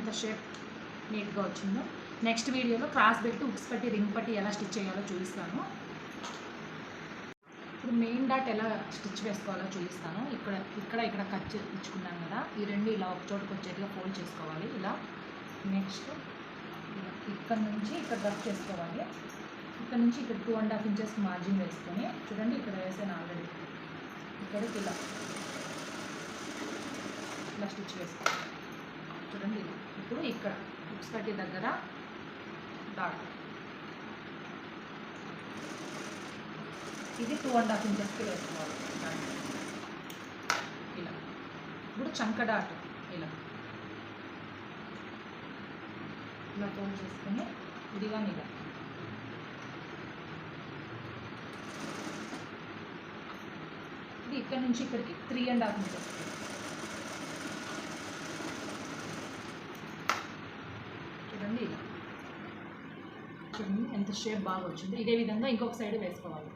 ఎంత షేప్ నీట్గా వచ్చిందో. నెక్స్ట్ వీడియోలో క్రాస్ బెల్ట్, ఉక్స్ పట్టి, రింగ్ పట్టి ఎలా స్టిచ్ చేయాలో చూపిస్తాను. ఇప్పుడు మెయిన్ డాట్ ఎలా స్టిచ్ వేసుకోవాలో చూపిస్తాను. ఇక్కడ కట్ ఇచ్చుకున్నాను కదా, ఈ రెండు ఇలా ఒక చోటుకు వచ్చేట్టుగా ఫోల్డ్ చేసుకోవాలి ఇలా. నెక్స్ట్ ఇక్కడ నుంచి ఇక్కడ రఫ్ చేసుకోవాలి. ఇక్కడ నుంచి ఇక్కడ 2.5 ఇంచెస్ మార్జిన్ వేసుకొని చూడండి, ఇక్కడ వేసాను ఆల్రెడీ. ఇక్కడికి ఇలా స్టిచ్ వేసుకోవాలి చూడండి. ఇప్పుడు ఇక్కడ ఉక్స్ పట్టి దగ్గర డాట్, ఇది 2.5 ఇంచెస్కి వేసుకోవాలి ఇలా. ఇప్పుడు చంక డాట్ ఇలా ఫోల్డ్ చేసుకొని ఇదిగా ఇలా ఇది ఇక్కడ నుంచి ఇక్కడికి 3.5 ఇంచెస్. చూడండి ఇలా, చూడండి ఎంత షేప్ బాగా వచ్చింది. ఇదే విధంగా ఇంకొక సైడ్ వేసుకోవాలి.